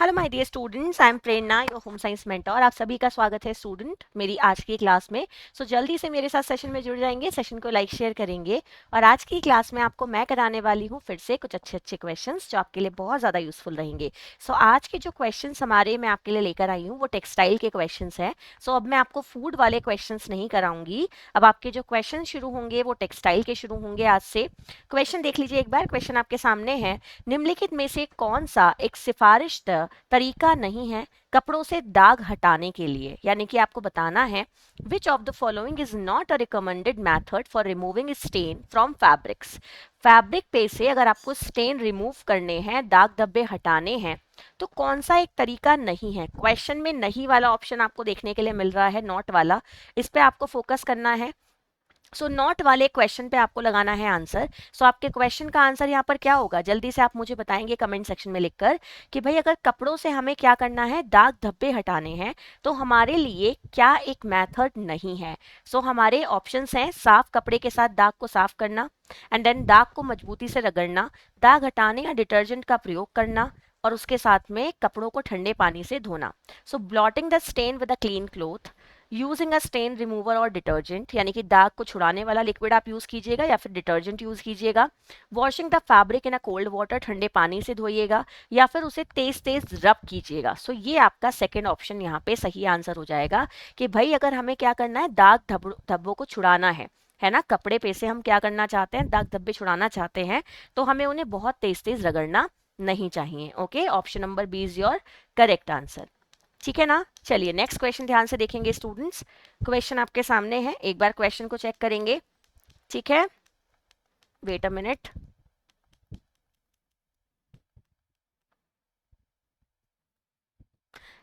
Hello my dear students, I am Prerna, your home science mentor. आप सभी का स्वागत है स्टूडेंट मेरी आज की क्लास में। जल्दी से मेरे साथ सेशन में जुड़ जाएंगे, सेशन को लाइक शेयर करेंगे। और आज की क्लास में आपको मैं कराने वाली हूँ फिर से कुछ अच्छे अच्छे क्वेश्चंस जो आपके लिए बहुत ज़्यादा यूजफुल रहेंगे। आज के जो क्वेश्चंस हमारे मैं आपके लिए लेकर आई हूँ वो टेक्सटाइल के क्वेश्चंस हैं। अब मैं आपको फूड वाले क्वेश्चंस नहीं कराऊंगी। अब आपके जो क्वेश्चन शुरू होंगे वो टेक्सटाइल के शुरू होंगे आज से। क्वेश्चन देख लीजिए एक बार, क्वेश्चन आपके सामने है। निम्नलिखित में से कौन सा एक सिफारिश तरीका नहीं है कपड़ों से दाग हटाने के लिए, यानी कि आपको बताना है which of the following is not a recommended method for removing stain from fabrics. Fabric पे से अगर आपको स्टेन रिमूव करने हैं, दाग धब्बे हटाने हैं, तो कौन सा एक तरीका नहीं है। क्वेश्चन में नहीं वाला ऑप्शन आपको देखने के लिए मिल रहा है, नॉट वाला, इस पे आपको फोकस करना है। नॉट वाले क्वेश्चन पे आपको लगाना है आंसर। आपके क्वेश्चन का आंसर यहाँ पर क्या होगा, जल्दी से आप मुझे बताएंगे कमेंट सेक्शन में लिखकर कि भाई अगर कपड़ों से हमें क्या करना है, दाग धब्बे हटाने हैं, तो हमारे लिए क्या एक मेथड नहीं है। हमारे ऑप्शंस हैं साफ कपड़े के साथ दाग को साफ करना, एंड देन दाग को मजबूती से रगड़ना, दाग हटाने या डिटर्जेंट का प्रयोग करना, और उसके साथ में कपड़ों को ठंडे पानी से धोना। Blotting the stain with a clean cloth, using a stain remover और डिटर्जेंट, यानी कि दाग को छुड़ाने वाला लिक्विड आप यूज कीजिएगा या फिर डिटर्जेंट यूज कीजिएगा। Washing the fabric in a cold water, ठंडे पानी से धोइएगा, या फिर उसे तेज तेज रब कीजिएगा। ये आपका सेकंड ऑप्शन यहाँ पे सही आंसर हो जाएगा कि भाई अगर हमें क्या करना है, दाग धब्बों को छुड़ाना है ना, कपड़े पे से हम क्या करना चाहते हैं, दाग धब्बे छुड़ाना चाहते हैं, तो हमें उन्हें बहुत तेज तेज रगड़ना नहीं चाहिए। Okay, option number B is your correct answer. ठीक है ना। चलिए नेक्स्ट क्वेश्चन ध्यान से देखेंगे स्टूडेंट्स। क्वेश्चन आपके सामने है, एक बार क्वेश्चन को चेक करेंगे। ठीक है, वेट अ मिनट।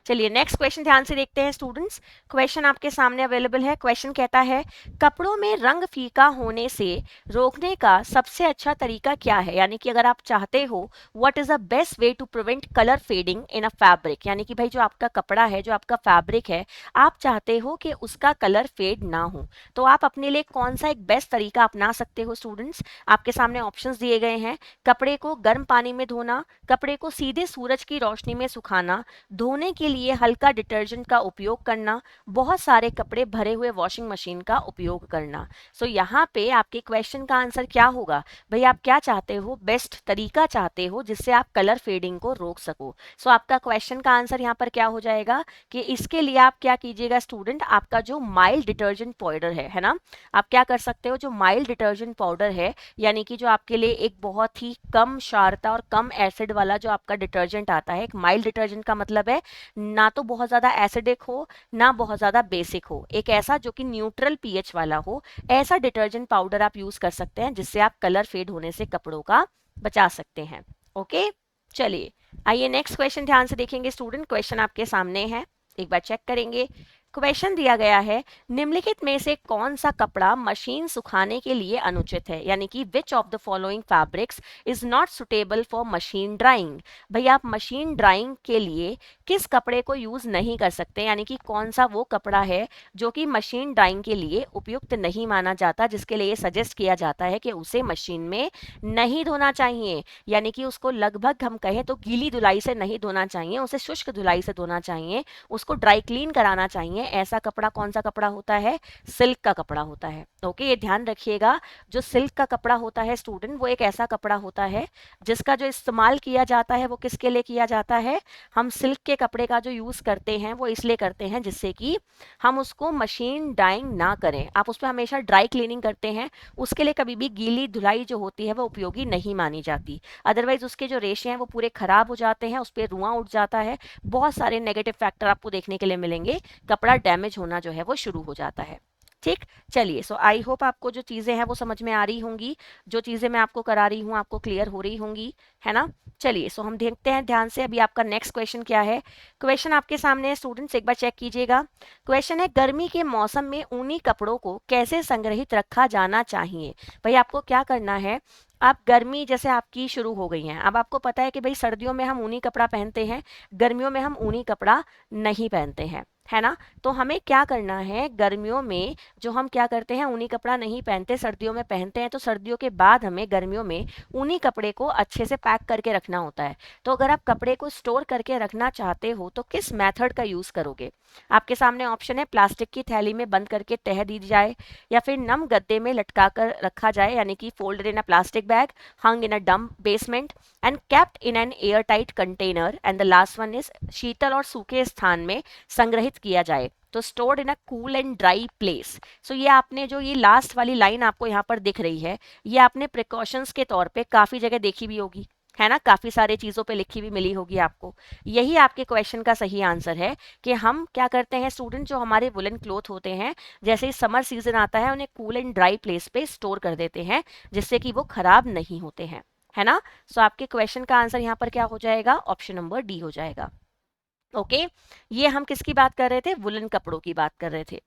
चलिए नेक्स्ट क्वेश्चन ध्यान से देखते हैं स्टूडेंट्स। क्वेश्चन आपके सामने अवेलेबल है। क्वेश्चन कहता है कपड़ों में रंग फीका होने से रोकने का सबसे अच्छा तरीका क्या है, यानी कि अगर आप चाहते हो what is the best way to prevent colour fading in a fabric, यानी कि भाई जो आपका कपड़ा है, जो आपका फैब्रिक है, आप चाहते हो कि उसका कलर फेड ना हो, तो आप अपने लिए कौन सा एक बेस्ट तरीका अपना सकते हो स्टूडेंट्स। आपके सामने ऑप्शंस दिए गए हैं। कपड़े को गर्म पानी में धोना, कपड़े को सीधे सूरज की रोशनी में सुखाना, धोने के लिए हल्का डिटर्जेंट का उपयोग करना, बहुत सारे कपड़े भरे हुए वॉशिंग मशीन का उपयोग करना। यहाँ पे आपके क्वेश्चन का आंसर क्या होगा, भाई आप क्या चाहते हो, बेस्ट तरीका चाहते हो जिससे आप कलर फेडिंग को रोक सको। आपका क्वेश्चन का आंसर यहाँ पर क्या हो जाएगा कि इसके लिए आप क्या कीजिएगा स्टूडेंट, आपका जो माइल्ड डिटर्जेंट पाउडर है ना, आप क्या कर सकते हो, जो माइल्ड डिटर्जेंट पाउडर है, यानी कि जो आपके लिए एक बहुत ही कम क्षारता और कम एसिड वाला जो आपका डिटर्जेंट आता है। एक माइल्ड डिटर्जेंट का मतलब है ना तो बहुत ज्यादा एसिडिक हो, ना बहुत ज्यादा बेसिक हो, एक ऐसा जो कि न्यूट्रल पीएच वाला हो, ऐसा डिटर्जेंट पाउडर आप यूज कर सकते हैं जिससे आप कलर फेड होने से कपड़ों का बचा सकते हैं। ओके, चलिए आइए नेक्स्ट क्वेश्चन ध्यान से देखेंगे स्टूडेंट। क्वेश्चन आपके सामने है, एक बार चेक करेंगे। क्वेश्चन दिया गया है निम्नलिखित में से कौन सा कपड़ा मशीन सुखाने के लिए अनुचित है, यानी कि विच of the following fabrics is not suitable for machine drawing. भाई आप मशीन ड्राइंग के लिए किस कपड़े को यूज नहीं कर सकते, यानी कि कौन सा वो कपड़ा है जो कि मशीन ड्राइंग के लिए उपयुक्त नहीं माना जाता, जिसके लिए सजेस्ट किया जाता है कि उसे मशीन में नहीं धोना चाहिए, यानी कि उसको लगभग हम कहें तो गीली धुलाई से नहीं धोना चाहिए, उसे शुष्क धुलाई से धोना चाहिए, उसको ड्राई क्लीन कराना चाहिए। ऐसा कपड़ा कौन सा कपड़ा होता है, सिल्क का कपड़ा होता है। ओके, ये ध्यान रखिएगा, जो सिल्क का कपड़ा होता है स्टूडेंट, वो एक ऐसा कपड़ा होता है जिसका जो इस्तेमाल किया जाता है वो किसके लिए किया जाता है, हम सिल्क के कपड़े का जो यूज करते हैं वो इसलिए करते हैं जिससे कि हम उसको मशीन ड्राइंग ना करें। आप उस पर हमेशा ड्राई क्लीनिंग करते हैं, उसके लिए कभी भी गीली धुलाई जो होती है वो उपयोगी नहीं मानी जाती। अदरवाइज उसके जो रेशे हैं वो पूरे खराब हो जाते हैं, उस पर रुआं उठ जाता है, बहुत सारे नेगेटिव फैक्टर आपको देखने के लिए मिलेंगे, कपड़ा डैमेज होना जो है वो शुरू हो जाता है। ठीक, चलिए आई होप आपको जो चीजें हैं वो समझ में आ रही होंगी, जो चीजें मैं आपको करा रही हूँ आपको क्लियर हो रही होंगी, है ना। चलिए हम देखते हैं ध्यान से अभी आपका नेक्स्ट क्वेश्चन क्या है। क्वेश्चन आपके सामने है स्टूडेंट्स, एक बार चेक कीजिएगा। क्वेश्चन है गर्मी के मौसम में ऊनी कपड़ों को कैसे संग्रहित रखा जाना चाहिए। भाई आपको क्या करना है, आप गर्मी जैसे आपकी शुरू हो गई है, अब आपको पता है कि भाई सर्दियों में हम ऊनी कपड़ा पहनते हैं, गर्मियों में हम ऊनी कपड़ा नहीं पहनते हैं। है ना। तो हमें क्या करना है, गर्मियों में जो हम क्या करते हैं, ऊनी कपड़ा नहीं पहनते, सर्दियों में पहनते हैं, तो सर्दियों के बाद हमें गर्मियों में ऊनी कपड़े को अच्छे से पैक करके रखना होता है। तो अगर आप कपड़े को स्टोर करके रखना चाहते हो तो किस मेथड का यूज करोगे? आपके सामने ऑप्शन है, प्लास्टिक की थैली में बंद करके तह दी जाए, या फिर नम गद्दे में लटका कर रखा जाए, यानी कि folded in a plastic bag, hung in a damp basement and kept in an air tight container, and the last one is शीतल और सूखे स्थान में संग्रहित किया जाए, तो stored in a cool and dry place. So ये आपने जो ये लास्ट वाली लाइन आपको यहाँ पर दिख रही है, ये आपने प्रिकॉशंस के तौर पे काफी जगह देखी भी होगी, है ना, काफी सारे चीजों पे लिखी भी मिली होगी आपको। यही आपके क्वेश्चन का सही आंसर है कि हम क्या करते हैं स्टूडेंट, जो हमारे वुलन क्लोथ होते हैं, जैसे ही समर सीजन आता है उन्हें कूल एंड ड्राई प्लेस पे स्टोर कर देते हैं, जिससे कि वो खराब नहीं होते हैं, है ना। सो आपके क्वेश्चन का आंसर यहाँ पर क्या हो जाएगा, ऑप्शन नंबर डी हो जाएगा। ओके, ये हम किसकी बात कर रहे थे, वुलन कपड़ों की बात कर रहे थे।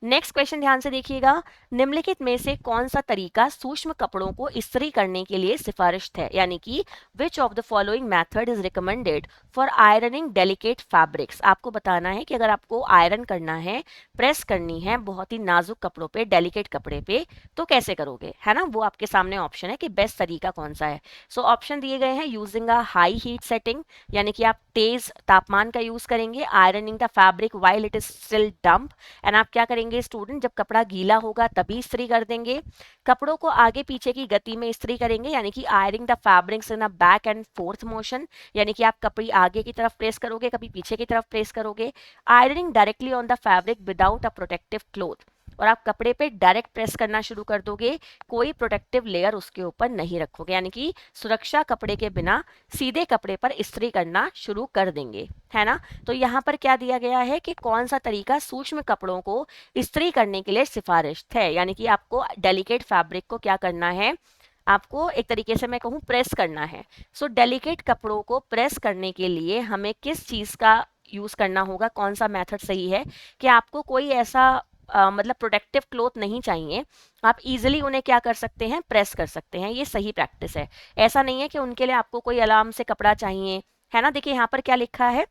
नेक्स्ट क्वेश्चन ध्यान से देखिएगा, निम्नलिखित में से कौन सा तरीका सूक्ष्म कपड़ों को इस्त्री करने के लिए सिफारिश है, यानी कि विच of the following method is recommended for ironing delicate fabrics. आपको बताना है कि अगर आपको आयरन करना है, प्रेस करनी है बहुत ही नाजुक कपड़ों पे, डेलिकेट कपड़े पे, तो कैसे करोगे, है ना। वो आपके सामने ऑप्शन है कि बेस्ट तरीका कौन सा है। सो ऑप्शन दिए गए हैं, using a high heat setting, यानी कि आप तेज तापमान का यूज करेंगे, ironing the fabric while it is still damp, and आप क्या करेंगे स्टूडेंट, जब कपड़ा गीला होगा तभी इस्त्री कर देंगे, कपड़ों को आगे पीछे की गति में इस्त्री करेंगे, यानी कि ironing the fabrics in a back and forth motion, यानी कि आप कपड़ी आगे की तरफ प्रेस करोगे, कभी पीछे की तरफ प्रेस करोगे, ironing directly on the fabric without a protective cloth, और आप कपड़े पे डायरेक्ट प्रेस करना शुरू कर दोगे, कोई प्रोटेक्टिव लेयर उसके ऊपर नहीं रखोगे, यानी कि सुरक्षा कपड़े के बिना सीधे कपड़े पर इस्त्री करना शुरू कर देंगे, है ना। तो यहाँ पर क्या दिया गया है कि कौन सा तरीका सूक्ष्म कपड़ों को इस्त्री करने के लिए सिफारिश है, यानी कि आपको डेलिकेट फैब्रिक को क्या करना है, आपको एक तरीके से मैं कहूँ प्रेस करना है। सो डेलिकेट कपड़ों को प्रेस करने के लिए हमें किस चीज़ का यूज़ करना होगा, कौन सा मेथड सही है, कि आपको कोई ऐसा मतलब प्रोटेक्टिव क्लोथ नहीं चाहिए, आप इजीली उन्हें क्या कर सकते हैं, प्रेस कर सकते हैं, ये सही प्रैक्टिस है। ऐसा नहीं है कि उनके लिए आपको कोई अलार्म से कपड़ा चाहिए, है ना। देखिए यहाँ पर क्या लिखा है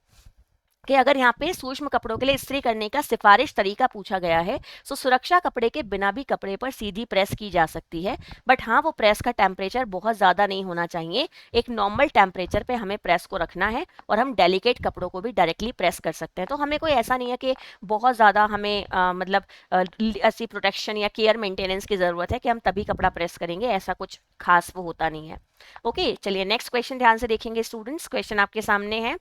कि अगर यहाँ पे सूक्ष्म कपड़ों के लिए इस्त्री करने का सिफारिश तरीका पूछा गया है, तो सुरक्षा कपड़े के बिना भी कपड़े पर सीधी प्रेस की जा सकती है, बट हाँ वो प्रेस का टेम्परेचर बहुत ज़्यादा नहीं होना चाहिए, एक नॉर्मल टेम्परेचर पे हमें प्रेस को रखना है, और हम डेलिकेट कपड़ों को भी डायरेक्टली प्रेस कर सकते हैं। तो हमें कोई ऐसा नहीं है कि बहुत ज़्यादा हमें मतलब ऐसी प्रोटेक्शन या केयर मेंटेनेंस की ज़रूरत है कि हम तभी कपड़ा प्रेस करेंगे, ऐसा कुछ खास वो होता नहीं है। ओके, चलिए नेक्स्ट क्वेश्चन ध्यान से देखेंगे स्टूडेंट्स, क्वेश्चन आपके सामने है,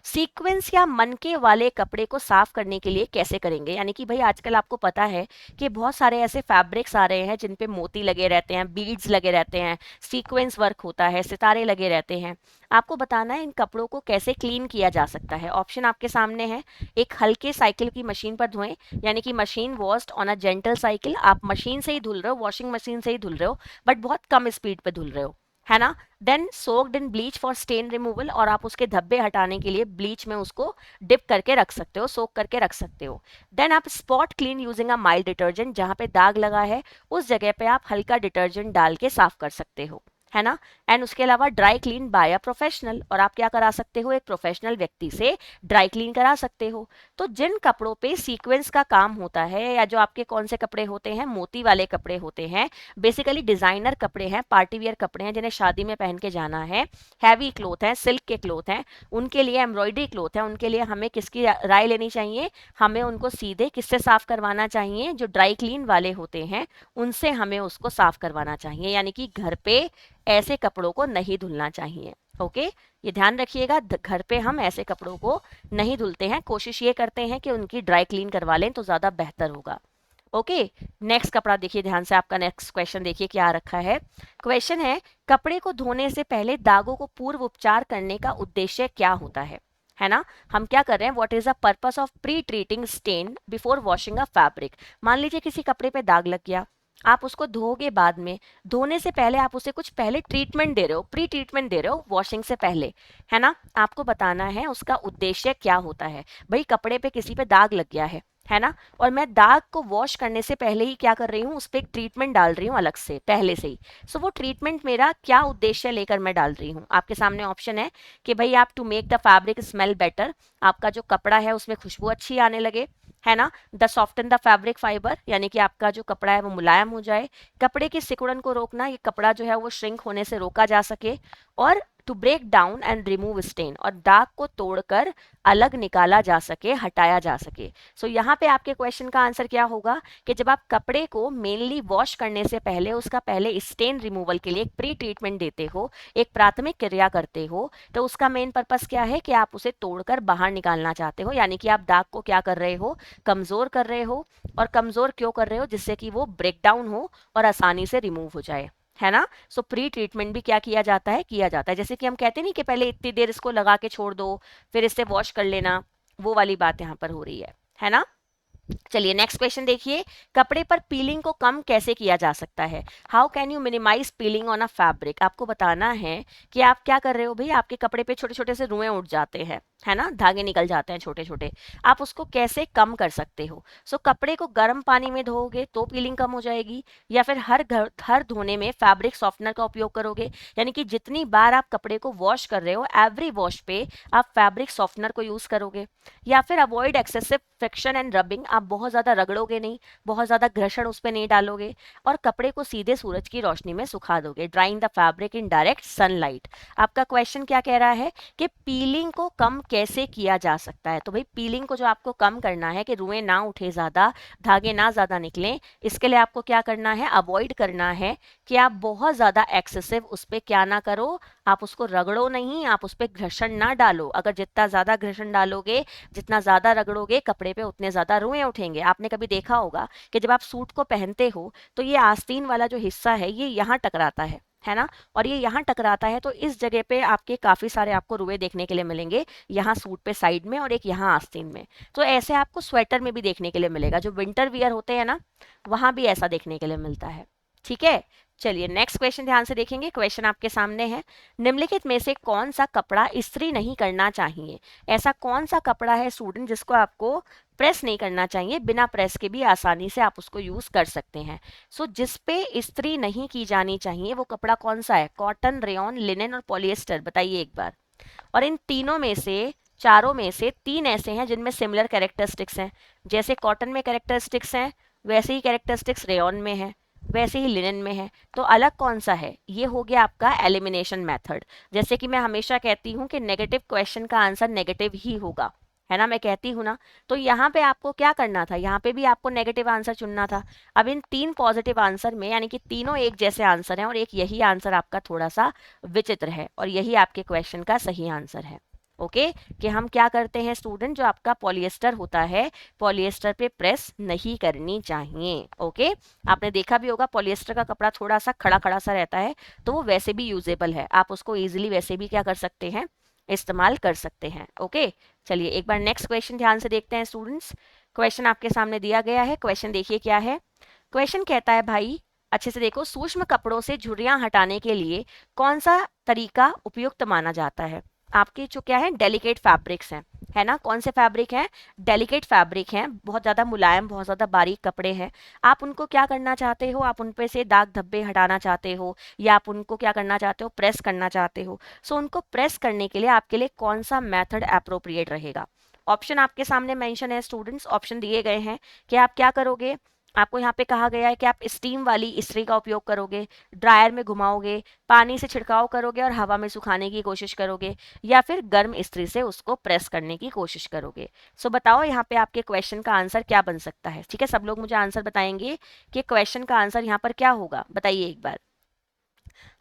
सीक्वेंस या मनके वाले कपड़े को साफ करने के लिए कैसे करेंगे, यानी कि भाई आजकल आपको पता है कि बहुत सारे ऐसे फैब्रिक्स आ रहे हैं जिन पे मोती लगे रहते हैं, बीड्स लगे रहते हैं, सीक्वेंस वर्क होता है, सितारे लगे रहते हैं। आपको बताना है इन कपड़ों को कैसे क्लीन किया जा सकता है। ऑप्शन आपके सामने है, एक हल्के साइकिल की मशीन पर धोएं, यानी कि machine washed on a gentle cycle, आप मशीन से ही धुल रहे हो, वॉशिंग मशीन से ही धुल रहे हो, बट बहुत कम स्पीड पे धुल रहे हो, है ना। Then soaked in bleach for stain removal, और आप उसके धब्बे हटाने के लिए ब्लीच में उसको डिप करके रख सकते हो, सोक करके रख सकते हो। देन आप spot clean using a mild detergent, जहां पे दाग लगा है उस जगह पे आप हल्का डिटर्जेंट डाल के साफ कर सकते हो, है ना। एंड उसके अलावा dry clean bye a professional, और आप क्या करा सकते हो, एक प्रोफेशनल व्यक्ति से ड्राई क्लीन करा सकते हो। तो जिन कपड़ों पे सीक्वेंस का काम होता है, या जो आपके कौन से कपड़े होते हैं, मोती वाले कपड़े होते हैं, बेसिकली डिजाइनर कपड़े हैं, पार्टी वियर कपड़े हैं जिन्हें शादी में पहन के जाना है, हैवी क्लोथ है, सिल्क के क्लोथ हैं, उनके लिए एम्ब्रॉयडरी क्लोथ है, उनके लिए हमें किसकी राय लेनी चाहिए, हमें उनको सीधे किससे साफ करवाना चाहिए, जो ड्राई क्लीन वाले होते हैं उनसे हमें उसको साफ करवाना चाहिए, यानी कि घर पे ऐसे कपड़ों को नहीं धुलना चाहिए। ओके, ये ध्यान रखिएगा, घर पे हम ऐसे कपड़ों को नहीं धुलते हैं, कोशिश ये करते हैं कि उनकी ड्राई क्लीन करवा लें तो ज्यादा बेहतर होगा। ओके, नेक्स्ट कपड़ा देखिए ध्यान से, आपका नेक्स्ट क्वेश्चन देखिए क्या रखा है। क्वेश्चन है, कपड़े को धोने से पहले दागों को पूर्व उपचार करने का उद्देश्य क्या होता है ना। हम क्या कर रहे हैं, what is the purpose of pretreating stain before washing a fabric. मान लीजिए किसी कपड़े पे दाग लग गया, आप उसको धोगे बाद में, धोने से पहले आप उसे कुछ पहले ट्रीटमेंट दे रहे हो, प्री ट्रीटमेंट दे रहे हो वॉशिंग से पहले, है ना। आपको बताना है उसका उद्देश्य क्या होता है। भाई कपड़े पे किसी पे दाग लग गया है, है ना। और मैं दाग को वॉश करने से पहले ही क्या कर रही हूँ, उस पर एक ट्रीटमेंट डाल रही हूँ अलग से पहले से ही। सो वो ट्रीटमेंट मेरा क्या उद्देश्य लेकर मैं डाल रही हूँ, आपके सामने ऑप्शन है कि भाई आप to make the fabric smell better, आपका जो कपड़ा है उसमें खुशबू अच्छी आने लगे, है ना। The soften the fabric fibre, यानी कि आपका जो कपड़ा है वो मुलायम हो जाए, कपड़े की सिकुड़न को रोकना, ये कपड़ा जो है वो श्रिंक होने से रोका जा सके, और to break down and remove stain, और दाग को तोड़कर अलग निकाला जा सके, हटाया जा सके। सो यहाँ पे आपके क्वेश्चन का आंसर क्या होगा कि जब आप कपड़े को मेनली वॉश करने से पहले उसका पहले स्टेन रिमूवल के लिए एक प्री ट्रीटमेंट देते हो, एक प्राथमिक क्रिया करते हो, तो उसका मेन पर्पस क्या है कि आप उसे तोड़कर बाहर निकालना चाहते हो, यानी कि आप दाग को क्या कर रहे हो, कमजोर कर रहे हो। और कमजोर क्यों कर रहे हो, जिससे कि वो ब्रेक डाउन हो और आसानी से रिमूव हो जाए, है ना। सो प्री ट्रीटमेंट भी क्या किया जाता है, किया जाता है। जैसे कि हम कहते नहीं कि पहले इतनी देर इसको लगा के छोड़ दो, फिर इससे वॉश कर लेना, वो वाली बात यहाँ पर हो रही है ना। चलिए नेक्स्ट क्वेश्चन देखिए, कपड़े पर पीलिंग को कम कैसे किया जा सकता है। How can you minimise pilling on a fabric. आपको बताना है कि आप क्या कर रहे हो भाई, आपके कपड़े पे छोटे छोटे से रुएं उठ जाते हैं, है ना, धागे निकल जाते हैं छोटे छोटे, आप उसको कैसे कम कर सकते हो। सो कपड़े को गर्म पानी में धोओगे तो पीलिंग कम हो जाएगी, या फिर हर धोने में फैब्रिक सॉफ्टनर का उपयोग करोगे, यानी कि जितनी बार आप कपड़े को वॉश कर रहे हो एवरी वॉश पे आप फैब्रिक सॉफ्टनर को यूज करोगे, या फिर avoid excessive friction and rubbing, आप बहुत ज़्यादा रगड़ोगे नहीं, बहुत ज़्यादा घर्षण उस पर नहीं डालोगे, और कपड़े को सीधे सूरज की रोशनी में सुखा दोगे, drawing the fabric in direct sunlight. आपका क्वेश्चन क्या कह रहा है कि पीलिंग को कम कैसे किया जा सकता है। तो भाई पीलिंग को जो आपको कम करना है कि रुएं ना उठे ज़्यादा, धागे ना ज़्यादा निकलें, इसके लिए आपको क्या करना है, अवॉइड करना है कि आप बहुत ज़्यादा एक्सेसिव उस पर क्या ना करो, आप उसको रगड़ो नहीं, आप उस पर घर्षण ना डालो। अगर जितना ज़्यादा घर्षण डालोगे, जितना ज्यादा रगड़ोगे कपड़े पे, उतने ज्यादा रुएं उठेंगे। आपने कभी देखा होगा कि जब आप सूट को पहनते हो तो ये आस्तीन वाला जो हिस्सा है ये यहाँ टकराता है ना, और ये यहाँ टकराता है, तो इस जगह पे आपके काफी सारे आपको रुए देखने के लिए मिलेंगे, यहाँ सूट पे साइड में और एक यहाँ आस्तीन में। तो ऐसे आपको स्वेटर में भी देखने के लिए मिलेगा, जो विंटर वियर होते हैं ना, वहां भी ऐसा देखने के लिए मिलता है। ठीक है, चलिए नेक्स्ट क्वेश्चन ध्यान से देखेंगे। क्वेश्चन आपके सामने है, निम्नलिखित में से कौन सा कपड़ा इस्त्री नहीं करना चाहिए। ऐसा कौन सा कपड़ा है स्टूडेंट जिसको आपको प्रेस नहीं करना चाहिए, बिना प्रेस के भी आसानी से आप उसको यूज कर सकते हैं। सो जिस पे इस्त्री नहीं की जानी चाहिए वो कपड़ा कौन सा है, कॉटन, रेयॉन, लिनेन और पॉलिएस्टर, बताइए एक बार। और इन तीनों में से, चारों में से तीन ऐसे हैं जिनमें सिमिलर कैरेक्टरिस्टिक्स हैं। जैसे कॉटन में कैरेक्टरिस्टिक्स हैं, वैसे ही कैरेक्टरिस्टिक्स रेयॉन में है, वैसे ही लिनन में है। तो अलग कौन सा है, ये हो गया आपका एलिमिनेशन मेथड। जैसे कि मैं हमेशा कहती हूँ कि नेगेटिव क्वेश्चन का आंसर नेगेटिव ही होगा, है ना, मैं कहती हूँ ना। तो यहाँ पे आपको क्या करना था, यहाँ पे भी आपको नेगेटिव आंसर चुनना था। अब इन तीन पॉजिटिव आंसर में, यानी कि तीनों एक जैसे आंसर हैं और एक यही आंसर आपका थोड़ा सा विचित्र है, और यही आपके क्वेश्चन का सही आंसर है। ओके, कि हम क्या करते हैं स्टूडेंट, जो आपका पॉलिएस्टर होता है, पॉलिएस्टर पे प्रेस नहीं करनी चाहिए। ओके, आपने देखा भी होगा पॉलिएस्टर का कपड़ा थोड़ा सा खड़ा खड़ा सा रहता है, तो वो वैसे भी यूजेबल है, आप उसको इजीली वैसे भी क्या कर सकते हैं, इस्तेमाल कर सकते हैं। ओके, चलिए एक बार नेक्स्ट क्वेश्चन ध्यान से देखते हैं स्टूडेंट्स। क्वेश्चन आपके सामने दिया गया है, क्वेश्चन देखिए क्या है। क्वेश्चन कहता है भाई, अच्छे से देखो, सूक्ष्म कपड़ों से झुर्रियां हटाने के लिए कौन सा तरीका उपयुक्त माना जाता है। आपके जो क्या है, डेलिकेट फैब्रिक्स हैं, है ना, कौन से फैब्रिक हैं, डेलिकेट फैब्रिक हैं, बहुत ज़्यादा मुलायम, बहुत ज़्यादा बारीक कपड़े हैं। आप उनको क्या करना चाहते हो, आप उन पे से दाग धब्बे हटाना चाहते हो, या आप उनको क्या करना चाहते हो, प्रेस करना चाहते हो। सो उनको प्रेस करने के लिए आपके लिए कौन सा मेथड अप्रोप्रिएट रहेगा। ऑप्शन आपके सामने मेंशन है स्टूडेंट्स, ऑप्शन दिए गए हैं कि आप क्या करोगे। आपको यहाँ पे कहा गया है कि आप स्टीम वाली इस्त्री का उपयोग करोगे, ड्रायर में घुमाओगे, पानी से छिड़काव करोगे और हवा में सुखाने की कोशिश करोगे, या फिर गर्म इस्त्री से उसको प्रेस करने की कोशिश करोगे। सो बताओ यहाँ पे आपके क्वेश्चन का आंसर क्या बन सकता है। ठीक है, सब लोग मुझे आंसर बताएंगे कि क्वेश्चन का आंसर यहाँ पर क्या होगा, बताइए एक बार।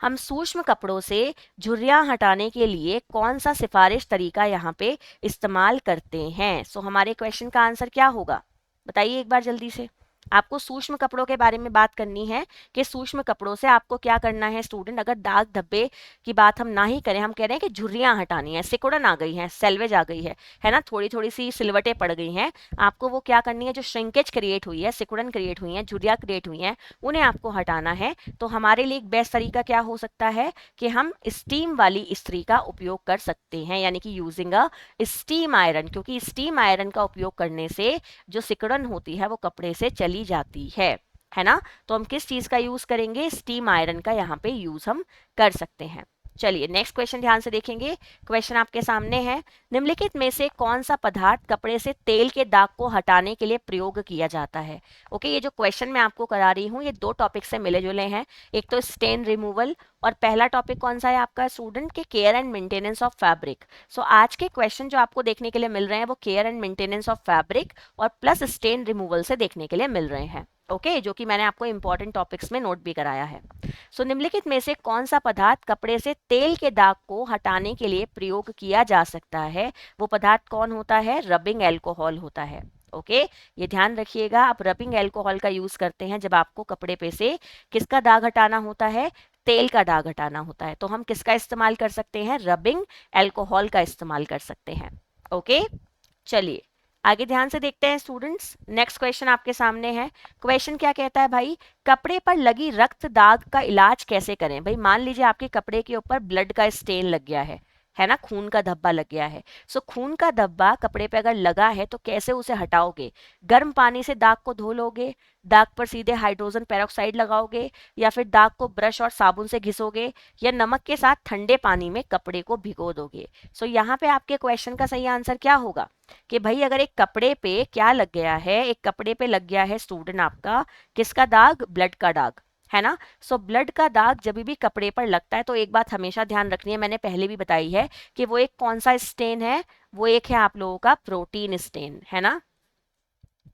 हम सूक्ष्म कपड़ों से झुर्रियां हटाने के लिए कौन सा सिफारिश तरीका यहाँ पे इस्तेमाल करते हैं। सो हमारे क्वेश्चन का आंसर क्या होगा, बताइए एक बार जल्दी से। आपको सूक्ष्म कपड़ों के बारे में बात करनी है कि सूक्ष्म कपड़ों से आपको क्या करना है स्टूडेंट। अगर दाग धब्बे की बात हम ना ही करें, हम कह रहे हैं कि झुर्रियां हटानी है, सिकुड़न आ गई है, सेल्वेज आ गई है ना, थोड़ी थोड़ी सी सिलवटें पड़ गई हैं, आपको वो क्या करनी है, जो श्रिंकेज क्रिएट हुई है, सिकुड़न क्रिएट हुई है, झुर्रियां क्रिएट हुई हैं, उन्हें आपको हटाना है। तो हमारे लिए एक बेस्ट तरीका क्या हो सकता है कि हम स्टीम वाली इस्त्री का उपयोग कर सकते हैं, यानी कि यूजिंग अ स्टीम आयरन, क्योंकि स्टीम आयरन का उपयोग करने से जो सिकुड़न होती है वो कपड़े से चली जाती है ना। तो हम किस चीज का यूज करेंगे, स्टीम आयरन का यहाँ पे यूज हम कर सकते हैं। चलिए नेक्स्ट क्वेश्चन ध्यान से देखेंगे। क्वेश्चन आपके सामने है, निम्नलिखित में से कौन सा पदार्थ कपड़े से तेल के दाग को हटाने के लिए प्रयोग किया जाता है। ओके, ये जो क्वेश्चन मैं आपको करा रही हूँ ये दो टॉपिक से मिले जुले हैं, एक तो स्टेन रिमूवल और पहला टॉपिक कौन सा है आपका स्टूडेंट के care and maintenance of fabric. So आज के क्वेश्चन जो आपको देखने के लिए मिल रहे हैं वो care and maintenance of fabric और प्लस स्टेन रिमूवल से देखने के लिए मिल रहे हैं। ओके, जो कि मैंने आपको इंपॉर्टेंट टॉपिक्स में नोट भी कराया है। सो निम्नलिखित में से कौन सा पदार्थ कपड़े से तेल के दाग को हटाने के लिए प्रयोग किया जा सकता है, वो पदार्थ कौन होता है, रबिंग एल्कोहल होता है। ओके, ये ध्यान रखिएगा, आप रबिंग एल्कोहल का यूज करते हैं जब आपको कपड़े पे से किसका दाग हटाना होता है, तेल का दाग हटाना होता है। तो हम किसका इस्तेमाल कर सकते हैं, रबिंग एल्कोहल का इस्तेमाल कर सकते हैं। ओके, चलिए आगे ध्यान से देखते हैं स्टूडेंट्स। नेक्स्ट क्वेश्चन आपके सामने है। क्वेश्चन क्या कहता है भाई, कपड़े पर लगी रक्त दाग का इलाज कैसे करें। भाई मान लीजिए आपके कपड़े के ऊपर ब्लड का स्टेन लग गया है ना, खून का धब्बा लग गया है। सो खून का धब्बा कपड़े पे अगर लगा है तो कैसे उसे हटाओगे, गर्म पानी से दाग को धो लोगे, दाग पर सीधे हाइड्रोजन पेरोक्साइड लगाओगे, या फिर दाग को ब्रश और साबुन से घिसोगे, या नमक के साथ ठंडे पानी में कपड़े को भिगो दोगे। सो यहाँ पे आपके क्वेश्चन का सही आंसर क्या होगा कि भाई अगर एक कपड़े पे क्या लग गया है, एक कपड़े पे लग गया है स्टूडेंट आपका किसका दाग, ब्लड का दाग, है ना। सो ब्लड का दाग जब भी कपड़े पर लगता है तो एक बात हमेशा ध्यान रखनी है, मैंने पहले भी बताई है कि वो एक कौन सा स्टेन है, वो एक है आप लोगों का प्रोटीन स्टेन, है ना।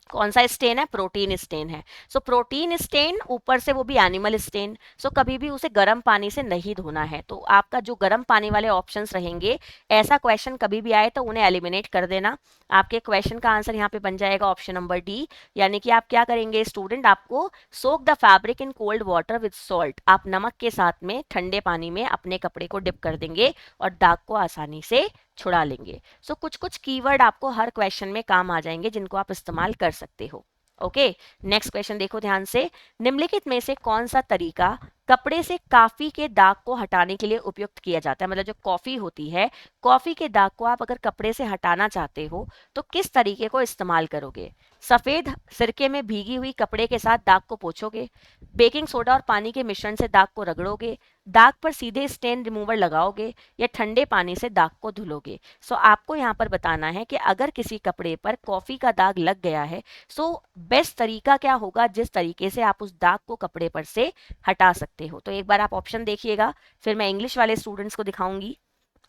कौन सा स्टेन है, प्रोटीन स्टेन है। सो प्रोटीन स्टेन ऊपर से वो भी एनिमल स्टेन। सो कभी भी उसे गर्म पानी से नहीं धोना है। तो आपका जो गर्म पानी वाले ऑप्शंस रहेंगे, ऐसा क्वेश्चन कभी भी आए तो उन्हें एलिमिनेट कर देना। आपके क्वेश्चन का आंसर यहाँ पे बन जाएगा ऑप्शन नंबर डी, यानी कि आप क्या करेंगे स्टूडेंट, आपको soak the fabric in cold water with salt, आप नमक के साथ में ठंडे पानी में अपने कपड़े को डिप कर देंगे और दाग को आसानी से छुड़ा लेंगे। सो कुछ कुछ कीवर्ड आपको हर क्वेश्चन में काम आ जाएंगे जिनको आप इस्तेमाल कर सकते हो। ओके, नेक्स्ट क्वेश्चन देखो ध्यान से, निम्नलिखित में से कौन सा तरीका कपड़े से कॉफी के दाग को हटाने के लिए उपयुक्त किया जाता है। मतलब जो कॉफी होती है, कॉफी के दाग को आप अगर कपड़े से हटाना चाहते हो तो किस तरीके को इस्तेमाल करोगे। सफेद सिरके में भीगी हुई कपड़े के साथ दाग को पोंछोगे, बेकिंग सोडा और पानी के मिश्रण से दाग को रगड़ोगे, दाग पर सीधे स्टेन रिमूवर लगाओगे, या ठंडे पानी से दाग को धुलोगे। सो आपको यहाँ पर बताना है कि अगर किसी कपड़े पर कॉफी का दाग लग गया है, सो बेस्ट तरीका क्या होगा जिस तरीके से आप उस दाग को कपड़े पर से हटा सकते हो। तो एक बार आप ऑप्शन देखिएगा, फिर मैं इंग्लिश वाले स्टूडेंट्स को दिखाऊंगी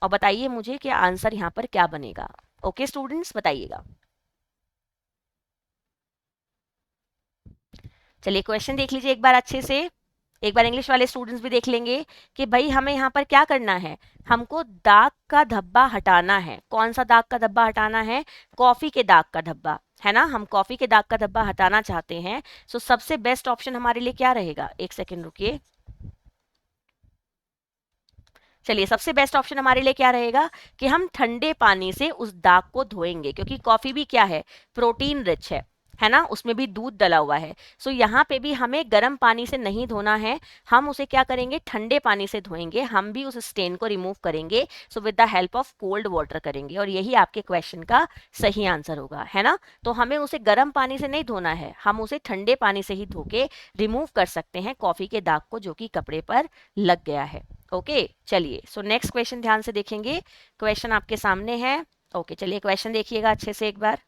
और बताइए मुझे कि आंसर यहाँ पर क्या बनेगा। ओके स्टूडेंट्स, बताइएगा। चलिए क्वेश्चन देख लीजिए एक बार अच्छे से, एक बार इंग्लिश वाले स्टूडेंट्स भी देख लेंगे कि भाई हमें यहाँ पर क्या करना है, हमको दाग का धब्बा हटाना है। कौन सा दाग का धब्बा हटाना है, कॉफी के दाग का धब्बा, है ना। हम कॉफी के दाग का धब्बा हटाना चाहते हैं। सो सबसे बेस्ट ऑप्शन हमारे लिए क्या रहेगा, एक सेकेंड रुकिए। चलिए सबसे बेस्ट ऑप्शन हमारे लिए क्या रहेगा कि हम ठंडे पानी से उस दाग को धोएंगे, क्योंकि कॉफी भी क्या है, प्रोटीन रिच है ना, उसमें भी दूध डला हुआ है। सो यहाँ पे भी हमें गर्म पानी से नहीं धोना है, हम उसे क्या करेंगे, ठंडे पानी से धोएंगे, हम भी उस स्टेन को रिमूव करेंगे। So with the help of cold water करेंगे, और यही आपके क्वेश्चन का सही आंसर होगा, है ना। तो हमें उसे गर्म पानी से नहीं धोना है, हम उसे ठंडे पानी से ही धो के रिमूव कर सकते हैं कॉफी के दाग को जो कि कपड़े पर लग गया है। ओके चलिए, सो नेक्स्ट क्वेश्चन ध्यान से देखेंगे। क्वेश्चन आपके सामने है। ओके चलिए क्वेश्चन देखिएगा अच्छे से एक बार।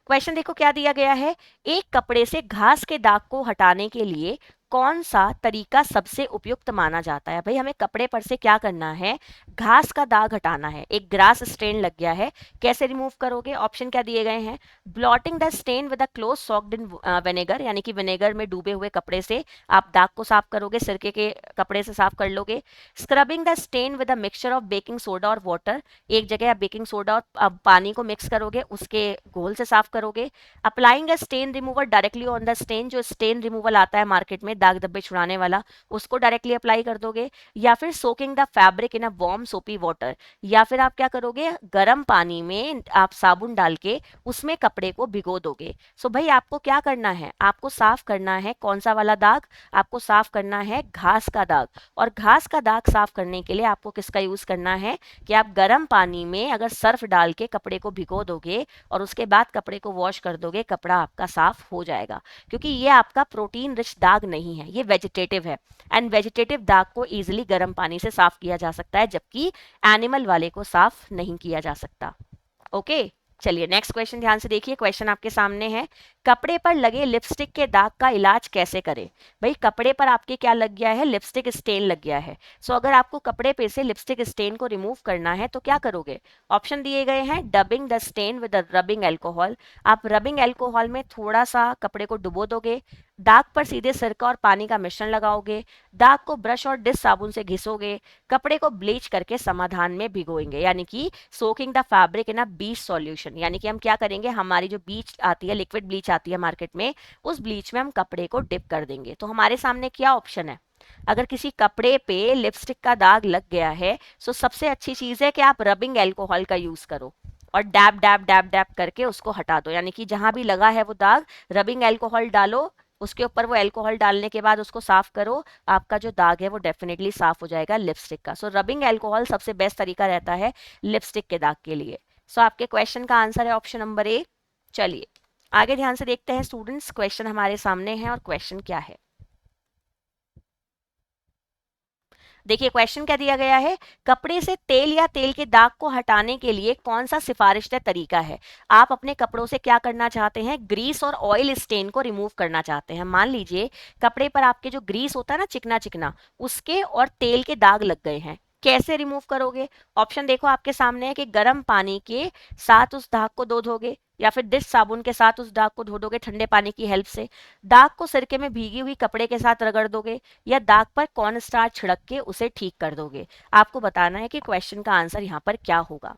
क्वेश्चन देखो क्या दिया गया है, एक कपड़े से घास के दाग को हटाने के लिए कौन सा तरीका सबसे उपयुक्त माना जाता है? भाई हमें कपड़े पर से क्या करना है, घास का दाग हटाना है, एक ग्रास स्टेन लग गया है, कैसे रिमूव करोगे? ऑप्शन क्या दिए गए हैं, blotting the stain with a cloth socked in vinegar, यानी कि विनेगर में डूबे हुए कपड़े से आप दाग को साफ करोगे, सिरके के कपड़े से साफ कर लोगे। Scrubbing the stain with a mixture of baking soda और वाटर, एक जगह आप बेकिंग सोडा और पानी को मिक्स करोगे, उसके घोल से साफ करोगे। Applying a stain remover directly on the stain, जो स्टेन रिमूवल आता है मार्केट में दाग धब्बे छुड़ाने वाला, उसको डायरेक्टली अप्लाई कर दोगे। या फिर soaking the fabric in a warm सोपी वाटर, या फिर आप क्या करोगे, गर्म पानी में आप साबुन डाल के उसमें कपड़े को भिगो दोगे। सो भाई आपको क्या करना है, आपको साफ करना है कौन सा वाला दाग, आपको साफ करना है घास का दाग। और घास का दाग साफ करने के लिए आपको किसका यूज करना है कि आप गर्म पानी में अगर सर्फ डाल के कपड़े को भिगो दोगे और उसके बाद कपड़े को वॉश कर दोगे, कपड़ा आपका साफ हो जाएगा। क्योंकि ये आपका प्रोटीन रिच दाग नहीं है, ये वेजिटेटिव है, एंड वेजिटेटिव दाग को इजीली गर्म पानी से साफ किया जा सकता है, जबकि एनिमल वाले को साफ नहीं किया जा सकता। ओके, चलिए नेक्स्ट क्वेश्चन ध्यान से देखिए। क्वेश्चन आपके सामने है, कपड़े पर लगे लिपस्टिक के दाग का इलाज कैसे करें? भाई कपड़े पर आपके क्या लग गया है, लिपस्टिक स्टेन लग गया है। सो अगर आपको कपड़े पे से लिपस्टिक स्टेन को रिमूव करना है तो क्या करोगे? ऑप्शन दिए गए हैं, dubbing the stain with rubbing alcohol, आप रबिंग एल्कोहल में थोड़ा सा कपड़े को डुबो दोगे, दाग पर सीधे सिरका और पानी का मिश्रण लगाओगे, दाग को ब्रश और डिश साबुन से घिसोगे, कपड़े को ब्लीच करके समाधान में भिगोएंगे, यानी कि soaking the fabric in a beach solution. यानी कि हम क्या करेंगे, हमारी जो बीच आती है, लिक्विड ब्लीच आती है मार्केट में, उस ब्लीच में हम कपड़े को डिप कर देंगे। तो हमारे सामने क्या ऑप्शन है, अगर किसी कपड़े पे लिपस्टिक का दाग लग गया है तो सबसे अच्छी चीज है कि आप रबिंग एल्कोहल का यूज करो और डैब डैब डैब डैब करके उसको हटा दो। यानी कि जहां भी लगा है वो दाग, रबिंग एल्कोहल डालो, उसके ऊपर वो एल्कोहल डालने के बाद उसको साफ करो, आपका जो दाग है वो डेफिनेटली साफ हो जाएगा लिपस्टिक का। सो रबिंग एल्कोहल सबसे बेस्ट तरीका रहता है लिपस्टिक के दाग के लिए। सो आपके क्वेश्चन का आंसर है ऑप्शन नंबर ए। चलिए आगे ध्यान से देखते हैं स्टूडेंट्स, क्वेश्चन हमारे सामने है और क्वेश्चन क्या है। देखिए क्वेश्चन क्या दिया गया है, कपड़े से तेल या तेल के दाग को हटाने के लिए कौन सा सिफारिशदा तरीका है? आप अपने कपड़ों से क्या करना चाहते हैं, ग्रीस और ऑयल स्टेन को रिमूव करना चाहते हैं। मान लीजिए कपड़े पर आपके जो ग्रीस होता है ना, चिकना चिकना, उसके और तेल के दाग लग गए हैं, कैसे रिमूव करोगे? ऑप्शन देखो आपके सामने है कि गर्म पानी के साथ उस दाग को धो दोगे, या फिर डिश साबुन के साथ उस दाग को धो दोगे ठंडे पानी की हेल्प से, दाग को सिरके में भीगी हुई कपड़े के साथ रगड़ दोगे, या दाग पर कॉर्न स्टार्च छिड़क के उसे ठीक कर दोगे। आपको बताना है कि क्वेश्चन का आंसर यहाँ पर क्या होगा।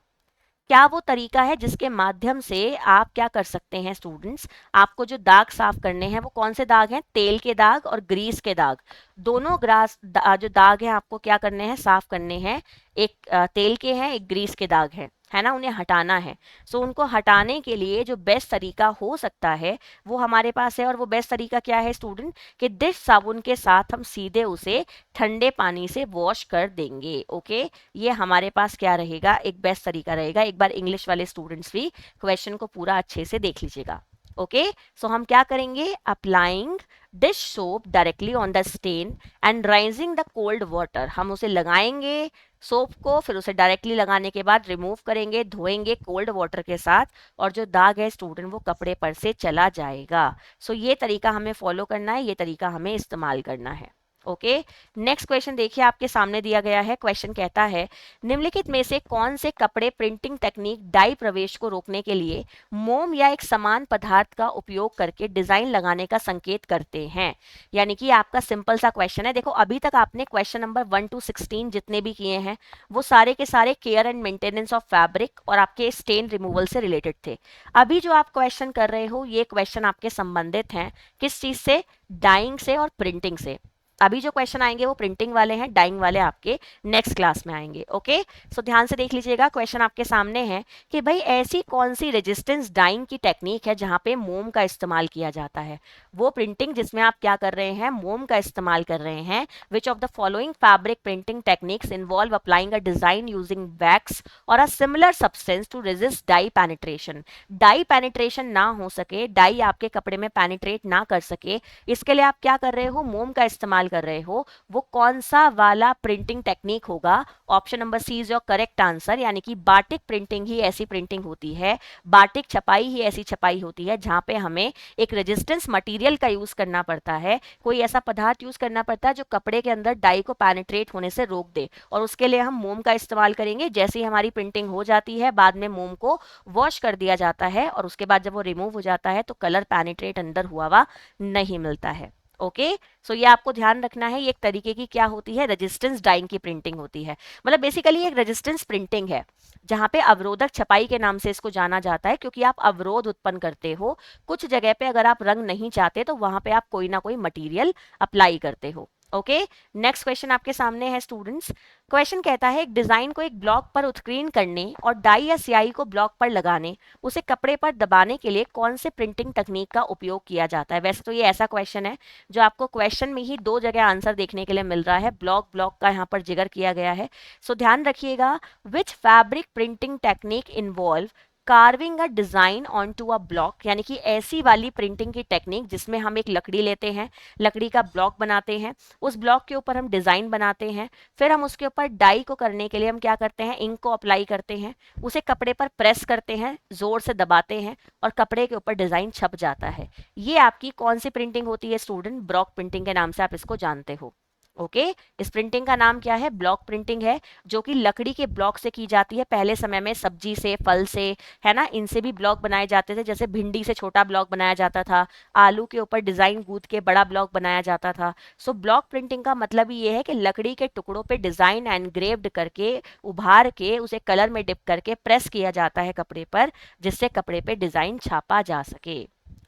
क्या वो तरीका है जिसके माध्यम से आप क्या कर सकते हैं स्टूडेंट्स, आपको जो दाग साफ करने हैं वो कौन से दाग हैं, तेल के दाग और ग्रीस के दाग, दोनों जो दाग हैं आपको क्या करने हैं, साफ करने हैं। एक तेल के हैं, एक ग्रीस के दाग हैं, है ना, उन्हें हटाना है। सो उनको हटाने के लिए जो बेस्ट तरीका हो सकता है वो हमारे पास है, और वो बेस्ट तरीका क्या है स्टूडेंट, कि डिश साबुन के साथ हम सीधे उसे ठंडे पानी से वॉश कर देंगे। ओके, ये हमारे पास क्या रहेगा, एक बेस्ट तरीका रहेगा। एक बार इंग्लिश वाले स्टूडेंट्स भी क्वेश्चन को पूरा अच्छे से देख लीजिएगा। ओके, सो हम क्या करेंगे, applying dish soap directly on the stain and rising the cold water, हम उसे लगाएंगे सोप को, फिर उसे डायरेक्टली लगाने के बाद रिमूव करेंगे, धोएंगे कोल्ड वाटर के साथ, और जो दाग है स्टूडेंट वो कपड़े पर से चला जाएगा। सो ये तरीका हमें फॉलो करना है, ये तरीका हमें इस्तेमाल करना है। ओके, नेक्स्ट क्वेश्चन देखिए आपके सामने दिया गया है। क्वेश्चन कहता है, निम्नलिखित में से कौन से कपड़े प्रिंटिंग टेक्निक डाई प्रवेश को रोकने के लिए मोम या एक समान पदार्थ का उपयोग करके डिजाइन लगाने का संकेत करते हैं? यानी कि आपका सिंपल सा क्वेश्चन है। देखो अभी तक आपने क्वेश्चन नंबर 1 to 16 जितने भी किए हैं वो सारे के सारे care and maintenance of fabric और आपके स्टेन रिमूवल से रिलेटेड थे। अभी जो आप क्वेश्चन कर रहे हो ये क्वेश्चन आपके संबंधित हैं किस चीज से, डाइंग से और प्रिंटिंग से। अभी जो क्वेश्चन आएंगे वो प्रिंटिंग वाले हैं, डाइंग वाले आपके नेक्स्ट क्लास में आएंगे। ओके, सो ध्यान से देख लीजिएगा। क्वेश्चन आपके सामने है कि भाई ऐसी कौन सी रेजिस्टेंस डाइंग की टेक्निक है जहां पे मोम का इस्तेमाल किया जाता है? वो प्रिंटिंग जिसमें आप क्या कर रहे हैं, मोम का इस्तेमाल कर रहे हैं। Which of the following fabric printing techniques involve applying a design using wax और a similar substance to resist dye penetration? Dye penetration ना हो सके, डाई आपके कपड़े में पेनिट्रेट ना कर सके, इसके लिए आप क्या कर रहे हो, मोम का इस्तेमाल कर रहे हो वो कौन सा वाला प्रिंटिंग टेक्निक होगा? Option number C is your correct answer, यानी कि बाटिक प्रिंटिंग ही ऐसी प्रिंटिंग होती है, बाटिक छपाई ही ऐसी छपाई होती है जहां पे हमें एक रेजिस्टेंस मटेरियल का यूज करना पड़ता है, कोई ऐसा पदार्थ यूज करना पड़ता है जो कपड़े के अंदर डाई को पेनिट्रेट होने से रोक दे, और उसके लिए हम मोम का इस्तेमाल करेंगे। जैसे ही हमारी प्रिंटिंग हो जाती है बाद में मोम को वॉश कर दिया जाता है और उसके बाद जब वो रिमूव हो जाता है तो कलर पेनिट्रेट अंदर हुआ हुआ नहीं मिलता है। ओके, सो ये आपको ध्यान रखना है, ये एक तरीके की क्या होती है, रेजिस्टेंस डाइंग की प्रिंटिंग होती है। मतलब बेसिकली एक रेजिस्टेंस प्रिंटिंग है जहां पे अवरोधक छपाई के नाम से इसको जाना जाता है, क्योंकि आप अवरोध उत्पन्न करते हो। कुछ जगह पे अगर आप रंग नहीं चाहते तो वहां पे आप कोई ना कोई मटेरियल अप्लाई करते हो। ओके, नेक्स्ट क्वेश्चन आपके सामने है स्टूडेंट्स। क्वेश्चन कहता है एक डिजाइन को एक ब्लॉक पर उत्कीर्ण करने और डाई या स्याही को ब्लॉक पर लगाने, उसे कपड़े पर दबाने के लिए कौन से प्रिंटिंग तकनीक का उपयोग किया जाता है? वैसे तो ये ऐसा क्वेश्चन है जो आपको क्वेश्चन में ही दो जगह आंसर देखने के लिए मिल रहा है, ब्लॉक ब्लॉक का यहाँ पर जिक्र किया गया है। सो ध्यान रखिएगा, which fabric printing technique involve carving a design on to a block, यानी कि ऐसी वाली प्रिंटिंग की टेक्निक जिसमें हम एक लकड़ी लेते हैं, लकड़ी का ब्लॉक बनाते हैं, उस ब्लॉक के ऊपर हम डिजाइन बनाते हैं, फिर हम उसके ऊपर डाई को करने के लिए हम क्या करते हैं, इंक को अप्लाई करते हैं, उसे कपड़े पर प्रेस करते हैं, जोर से दबाते हैं और कपड़े के ऊपर डिजाइन छप जाता है। ये आपकी कौन सी प्रिंटिंग होती है स्टूडेंट? ब्लॉक प्रिंटिंग के नाम से आप इसको जानते हो। ओके, इस प्रिंटिंग का नाम क्या है? ब्लॉक प्रिंटिंग है, जो कि लकड़ी के ब्लॉक से की जाती है। पहले समय में सब्जी से, फल से, है ना, इनसे भी ब्लॉक बनाए जाते थे। जैसे भिंडी से छोटा ब्लॉक बनाया जाता था, आलू के ऊपर डिजाइन गूंथ के बड़ा ब्लॉक बनाया जाता था। सो ब्लॉक प्रिंटिंग का मतलब ये है कि लकड़ी के टुकड़ों पे डिजाइन एनग्रेव्ड करके, उभार के, उसे कलर में डिप करके प्रेस किया जाता है कपड़े पर, जिससे कपड़े पे डिजाइन छापा जा सके।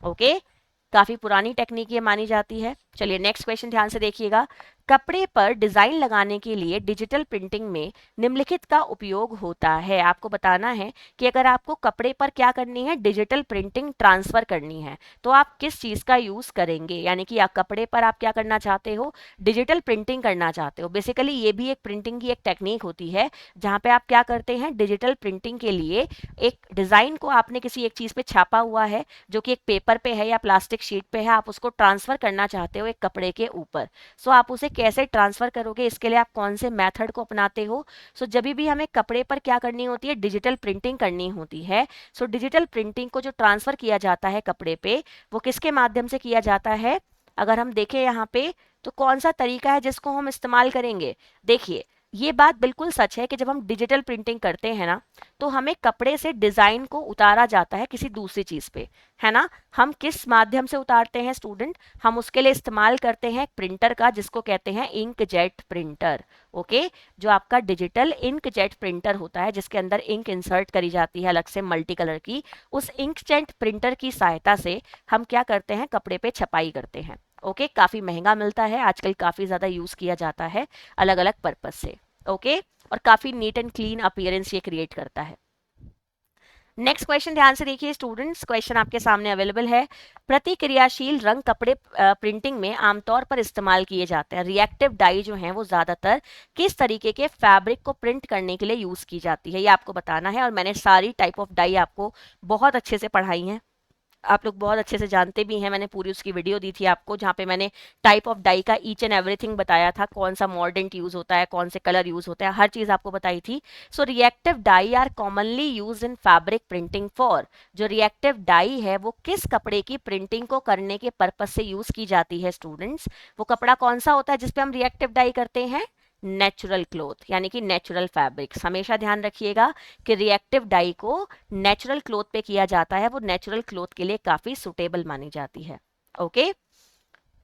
ओके, काफी पुरानी टेक्निक ये मानी जाती है। चलिए नेक्स्ट क्वेश्चन ध्यान से देखिएगा। कपड़े पर डिजाइन लगाने के लिए डिजिटल प्रिंटिंग में निम्नलिखित का उपयोग होता है। आपको बताना है कि अगर आपको कपड़े पर क्या करनी है, डिजिटल प्रिंटिंग ट्रांसफर करनी है, तो आप किस चीज का यूज करेंगे? यानी कि आप कपड़े पर आप क्या करना चाहते हो, डिजिटल प्रिंटिंग करना चाहते हो। बेसिकली ये भी एक प्रिंटिंग की एक टेक्निक होती है जहां पे आप क्या करते हैं, डिजिटल प्रिंटिंग के लिए एक डिजाइन को आपने किसी एक चीज पे छापा हुआ है, जो कि एक पेपर पे है या प्लास्टिक शीट पे है, आप उसको ट्रांसफर करना चाहते हो एक कपड़े के ऊपर। सो आप उसे कैसे ट्रांसफर करोगे, इसके लिए आप कौन से मेथड को अपनाते हो? सो जब भी हमें कपड़े पर क्या करनी होती है, डिजिटल प्रिंटिंग करनी होती है। सो डिजिटल प्रिंटिंग को जो ट्रांसफर किया जाता है कपड़े पे, वो किसके माध्यम से किया जाता है? अगर हम देखें यहाँ पे तो कौन सा तरीका है जिसको हम इस्तेमाल करेंगे? देखिए, ये बात बिल्कुल सच है कि जब हम डिजिटल प्रिंटिंग करते हैं ना, तो हमें कपड़े से डिजाइन को उतारा जाता है किसी दूसरी चीज पे, है ना। हम किस माध्यम से उतारते हैं स्टूडेंट? हम उसके लिए इस्तेमाल करते हैं प्रिंटर का, जिसको कहते हैं इंकजेट प्रिंटर। ओके, जो आपका डिजिटल इंकजेट प्रिंटर होता है, जिसके अंदर इंक इंसर्ट करी जाती है अलग से मल्टी कलर की, उस इंकजेट प्रिंटर की सहायता से हम क्या करते हैं, कपड़े पे छपाई करते हैं। ओके, काफी महंगा मिलता है आजकल, काफी ज्यादा यूज किया जाता है अलग अलग पर्पज से। ओके, और काफी नीट एंड क्लीन अपीयरेंस ये क्रिएट करता है। नेक्स्ट क्वेश्चन ध्यान से देखिए स्टूडेंट्स, क्वेश्चन आपके सामने अवेलेबल है। प्रतिक्रियाशील रंग कपड़े प्रिंटिंग में आमतौर पर इस्तेमाल किए जाते हैं। रिएक्टिव डाई जो हैं वो ज्यादातर किस तरीके के फैब्रिक को प्रिंट करने के लिए यूज की जाती है, ये आपको बताना है। और मैंने सारी टाइप ऑफ डाई आपको बहुत अच्छे से पढ़ाई हैं, आप लोग बहुत अच्छे से जानते भी हैं। मैंने पूरी उसकी वीडियो दी थी आपको, जहाँ पे मैंने टाइप ऑफ डाई का ईच एंड एवरीथिंग बताया था, कौन सा मॉर्डेंट यूज होता है, कौन से कलर यूज होता है, हर चीज आपको बताई थी। So reactive dye are commonly use in fabric printing for, जो रिएक्टिव डाई है वो किस कपड़े की प्रिंटिंग को करने के पर्पज से यूज की जाती है स्टूडेंट्स? वो कपड़ा कौन सा होता है जिसपे हम रिएक्टिव डाई करते हैं? नेचुरल क्लोथ, यानी कि नेचुरल फैब्रिक्स। हमेशा ध्यान रखिएगा कि रिएक्टिव डाई को नेचुरल क्लोथ पे किया जाता है, वो नेचुरल क्लोथ के लिए काफी सुटेबल मानी जाती है। ओके,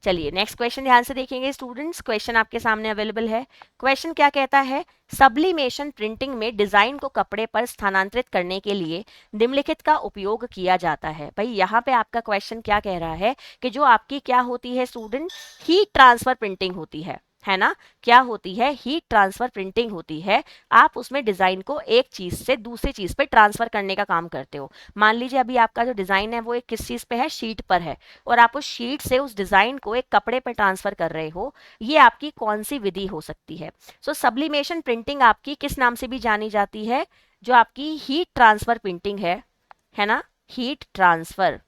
चलिए नेक्स्ट क्वेश्चन ध्यान से देखेंगे स्टूडेंट्स, क्वेश्चन आपके सामने अवेलेबल है। क्वेश्चन क्या कहता है, सब्लिमेशन प्रिंटिंग में डिजाइन को कपड़े पर स्थानांतरित करने के लिए निम्नलिखित का उपयोग किया जाता है। भाई यहाँ पे आपका क्वेश्चन क्या कह रहा है कि जो आपकी क्या होती है स्टूडेंट, हीट ट्रांसफर प्रिंटिंग होती है ना। क्या होती है? हीट ट्रांसफर प्रिंटिंग होती है। आप उसमें डिजाइन को एक चीज से दूसरी चीज पे ट्रांसफर करने का काम करते हो। मान लीजिए अभी आपका जो डिजाइन है वो एक किस चीज पे है, शीट पर है, और आप उस शीट से उस डिजाइन को एक कपड़े पर ट्रांसफर कर रहे हो। ये आपकी कौन सी विधि हो सकती है? सो सब्लिमेशन प्रिंटिंग आपकी किस नाम से भी जानी जाती है? जो आपकी हीट ट्रांसफर प्रिंटिंग है ना, heat transfer.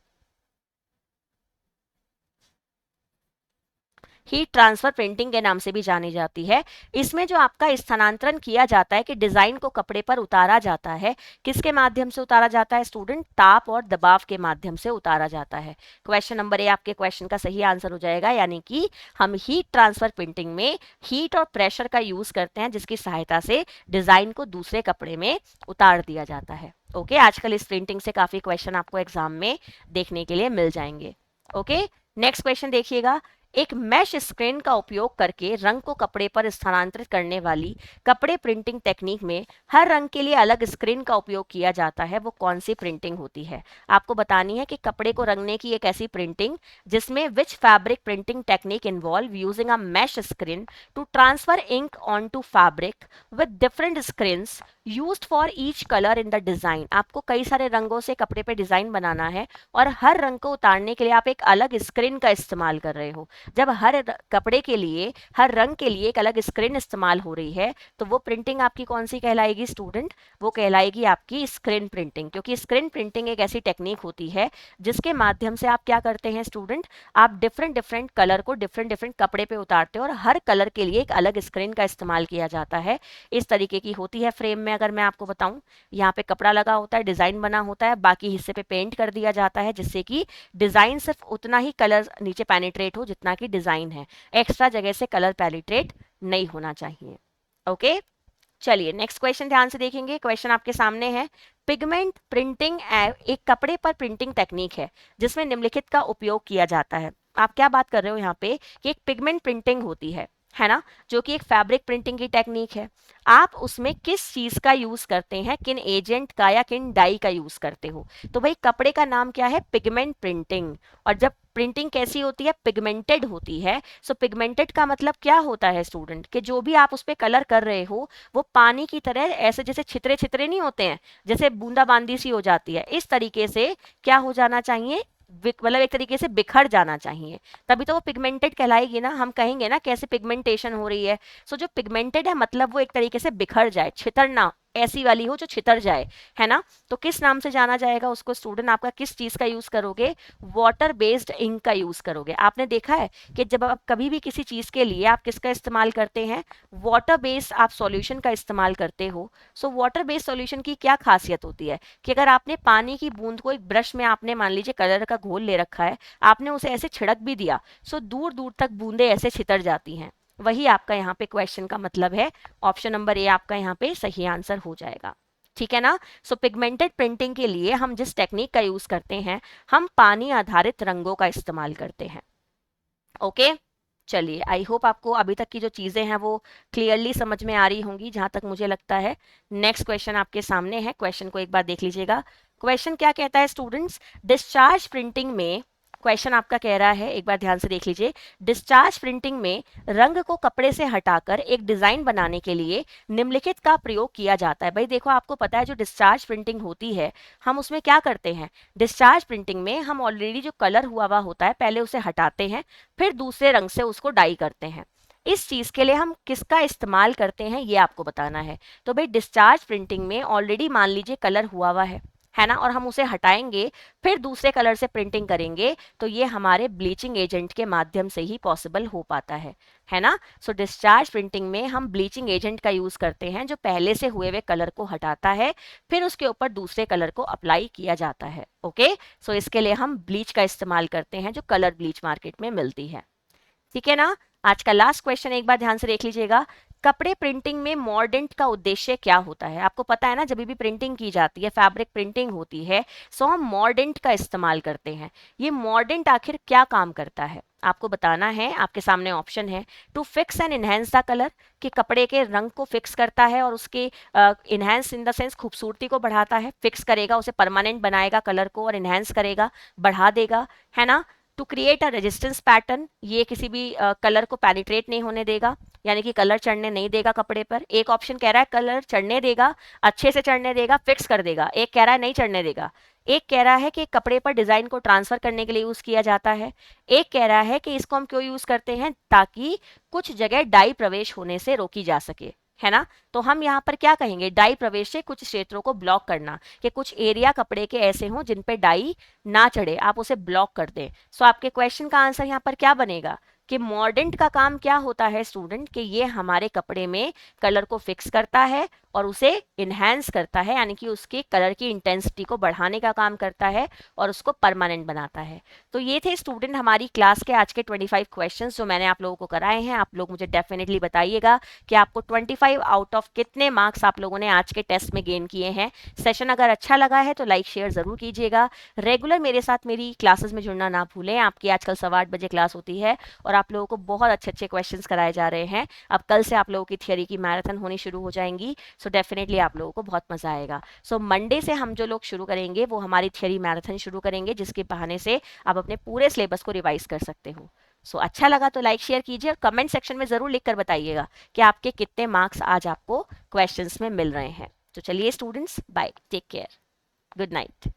Heat transfer printing के नाम से भी जानी जाती है। इसमें जो आपका स्थानांतरण किया जाता है कि डिजाइन को कपड़े पर उतारा जाता है, किसके माध्यम से उतारा जाता है स्टूडेंट? ताप और दबाव के माध्यम से उतारा जाता है। क्वेश्चन नंबर ए आपके क्वेश्चन का सही आंसर हो जाएगा, यानी कि हम हीट ट्रांसफर प्रिंटिंग में हीट और प्रेशर का यूज करते हैं, जिसकी सहायता से डिजाइन को दूसरे कपड़े में उतार दिया जाता है। ओके, आजकल इस प्रिंटिंग से काफी क्वेश्चन आपको एग्जाम में देखने के लिए मिल जाएंगे। ओके, नेक्स्ट क्वेश्चन देखिएगा। एक मैश स्क्रीन का उपयोग करके रंग को कपड़े पर स्थानांतरित करने वाली कपड़े प्रिंटिंग टेक्निक में हर रंग के लिए अलग स्क्रीन का उपयोग किया जाता है, वो कौन सी प्रिंटिंग होती है? आपको बतानी है कि कपड़े को रंगने की एक ऐसी प्रिंटिंग जिसमें which fabric printing technique involve using a mesh screen to transfer ink on to fabric with different screens used for each colour in the design. आपको कई सारे रंगों से कपड़े पे डिजाइन बनाना है और हर रंग को उतारने के लिए आप एक अलग स्क्रीन का इस्तेमाल कर रहे हो। जब हर कपड़े के लिए, हर रंग के लिए एक अलग स्क्रीन इस्तेमाल हो रही है, तो वो प्रिंटिंग आपकी कौन सी कहलाएगी स्टूडेंट? वो कहलाएगी आपकी स्क्रीन प्रिंटिंग, क्योंकि स्क्रीन प्रिंटिंग एक ऐसी टेक्निक होती है जिसके माध्यम से आप क्या करते हैं स्टूडेंट? आप डिफरेंट डिफरेंट कलर को डिफरेंट डिफरेंट कपड़े पे उतारते हो और हर कलर के लिए एक अलग स्क्रीन का इस्तेमाल किया जाता है। इस तरीके की होती है फ्रेम में। अगर मैं आपको बताऊं, यहाँ पे कपड़ा लगा होता है, डिजाइन बना होता है, बाकी हिस्से पे पेंट कर दिया जाता है, जिससे कि डिजाइन सिर्फ उतना ही कलर नीचे पेनिट्रेट हो जितना कि डिजाइन है, एक्स्ट्रा जगह से कलर पेनिट्रेट नहीं होना चाहिए। ओके, चलिए नेक्स्ट क्वेश्चन ध्यान से देखेंगे। क्वेश्चन आपके सामने है। पिगमेंट प्रिंटिंग एक कपड़े पर प्रिंटिंग टेक्निक है जिसमें निम्नलिखित का उपयोग किया जाता है। आप क्या बात कर रहे हो यहाँ पे कि एक पिगमेंट प्रिंटिंग होती है ना, जो कि एक फैब्रिक प्रिंटिंग की टेक्निक है। आप उसमें किस चीज का यूज करते हैं, किन एजेंट का या किन डाई का यूज करते हो? तो भाई कपड़े का नाम क्या है? Pigment printing. और जब प्रिंटिंग कैसी होती है? पिगमेंटेड होती है। सो पिगमेंटेड का मतलब क्या होता है स्टूडेंट? कि जो भी आप उस पर कलर कर रहे हो वो पानी की तरह ऐसे जैसे छितरे छितरे नहीं होते हैं, जैसे बूंदाबांदी सी हो जाती है, इस तरीके से क्या हो जाना चाहिए? मतलब एक तरीके से बिखर जाना चाहिए, तभी तो वो पिगमेंटेड कहलाएगी ना। हम कहेंगे ना कैसे पिगमेंटेशन हो रही है। सो जो पिगमेंटेड है मतलब वो एक तरीके से बिखर जाए, छितरना, ऐसी वाली हो जो छितर जाए, है ना। तो किस नाम से जाना जाएगा उसको स्टूडेंट? आपका किस चीज का यूज करोगे? वाटर बेस्ड इंक का यूज करोगे। आपने देखा है कि जब आप कभी भी किसी चीज के लिए आप किसका इस्तेमाल करते हैं? वाटर बेस्ड आप सॉल्यूशन का इस्तेमाल करते हो। सो वाटर बेस्ड सॉल्यूशन की क्या खासियत होती है कि अगर आपने पानी की बूंद को एक ब्रश में, आपने मान लीजिए कलर का घोल ले रखा है, आपने उसे ऐसे छिड़क भी दिया, सो दूर दूर तक बूंदे ऐसे छितर जाती हैं। वही आपका यहाँ पे क्वेश्चन का मतलब है। ऑप्शन नंबर ए आपका यहाँ पे सही आंसर हो जाएगा, ठीक है ना। सो पिगमेंटेड प्रिंटिंग के लिए हम जिस टेक्निक का यूज करते हैं, हम पानी आधारित रंगों का इस्तेमाल करते हैं। ओके, चलिए आई होप आपको अभी तक की जो चीजें हैं वो क्लियरली समझ में आ रही होंगी, जहां तक मुझे लगता है। नेक्स्ट क्वेश्चन आपके सामने है, क्वेश्चन को एक बार देख लीजिएगा। क्वेश्चन क्या कहता है स्टूडेंट्स? डिस्चार्ज प्रिंटिंग में, क्वेश्चन आपका कह रहा है, एक बार ध्यान से देख लीजिए। डिस्चार्ज प्रिंटिंग में रंग को कपड़े से हटाकर एक डिजाइन बनाने के लिए निम्नलिखित का प्रयोग किया जाता है। भाई देखो, आपको पता है जो डिस्चार्ज प्रिंटिंग होती है, हम उसमें क्या करते हैं? डिस्चार्ज प्रिंटिंग में हम ऑलरेडी जो कलर हुआ हुआ होता है पहले उसे हटाते हैं, फिर दूसरे रंग से उसको डाई करते हैं। इस चीज के लिए हम किसका इस्तेमाल करते हैं ये आपको बताना है। तो भाई डिस्चार्ज प्रिंटिंग में ऑलरेडी मान लीजिए कलर हुआ हुआ है ना, और हम उसे हटाएंगे, फिर दूसरे कलर से प्रिंटिंग करेंगे, तो ये हमारे ब्लीचिंग एजेंट के माध्यम से ही पॉसिबल हो पाता है ना। सो डिस्चार्ज प्रिंटिंग में हम ब्लीचिंग एजेंट का यूज करते हैं जो पहले से हुए हुए कलर को हटाता है, फिर उसके ऊपर दूसरे कलर को अप्लाई किया जाता है। ओके, सो इसके लिए हम ब्लीच का इस्तेमाल करते हैं जो कलर ब्लीच मार्केट में मिलती है, ठीक है ना। आज का लास्ट क्वेश्चन एक बार ध्यान से देख लीजिएगा। कपड़े प्रिंटिंग में मॉर्डेंट का उद्देश्य क्या होता है? आपको पता है ना, जब भी प्रिंटिंग की जाती है, फैब्रिक प्रिंटिंग होती है, सो हम मॉर्डेंट का इस्तेमाल करते हैं। ये मॉर्डेंट आखिर क्या काम करता है आपको बताना है। आपके सामने ऑप्शन है। To fix and enhance the colour, कि कपड़े के रंग को फिक्स करता है और उसके इनहेंस इन द सेंस खूबसूरती को बढ़ाता है, फिक्स करेगा उसे, परमानेंट बनाएगा कलर को और इनहेंस करेगा, बढ़ा देगा, है ना। To create a resistance pattern, ये किसी भी कलर को पेनिट्रेट नहीं होने देगा, यानी कि कलर चढ़ने नहीं देगा कपड़े पर। एक ऑप्शन कह रहा है कलर चढ़ने देगा, अच्छे से चढ़ने देगा, फिक्स कर देगा। एक कह रहा है नहीं चढ़ने देगा। एक कह रहा है कि कपड़े पर डिजाइन को ट्रांसफर करने के लिए यूज किया जाता है। एक कह रहा है कि इसको हम क्यों यूज करते हैं, ताकि कुछ जगह डाई प्रवेश होने से रोकी जा सके, है ना। तो हम यहाँ पर क्या कहेंगे? डाई प्रवेश से कुछ क्षेत्रों को ब्लॉक करना, कि कुछ एरिया कपड़े के ऐसे हों जिन पे डाई ना चढ़े, आप उसे ब्लॉक कर दें। सो आपके क्वेश्चन का आंसर यहाँ पर क्या बनेगा कि मॉर्डेंट का काम क्या होता है स्टूडेंट, कि ये हमारे कपड़े में कलर को फिक्स करता है और उसे इन्हेंस करता है, यानी कि उसके कलर की इंटेंसिटी को बढ़ाने का काम करता है और उसको परमानेंट बनाता है। तो ये थे स्टूडेंट हमारी क्लास के आज के 25 क्वेश्चंस जो मैंने आप लोगों को कराए हैं। आप लोग मुझे डेफिनेटली बताइएगा कि आपको 25 आउट ऑफ कितने मार्क्स आप लोगों ने आज के टेस्ट में गेन किए हैं। सेशन अगर अच्छा लगा है तो लाइक शेयर जरूर कीजिएगा। रेगुलर मेरे साथ मेरी क्लासेस में जुड़ना ना भूलें। आपकी आजकल 8:15 क्लास होती है और आप लोगों को बहुत अच्छे अच्छे क्वेश्चंस कराए जा रहे हैं। अब कल से आप लोगों की थियरी की मैराथन होनी शुरू हो जाएंगी, सो डेफिनेटली आप लोगों को बहुत मजा आएगा। सो मंडे से हम जो लोग शुरू करेंगे वो हमारी थियरी मैराथन शुरू करेंगे, जिसके बहाने से आप अपने पूरे सिलेबस को रिवाइज कर सकते हो। अच्छा लगा तो लाइक शेयर कीजिए और कमेंट सेक्शन में जरूर लिखकर बताइएगा कि आपके कितने मार्क्स आज आपको क्वेश्चंस में मिल रहे हैं। तो चलिए students, bye, take care, good night.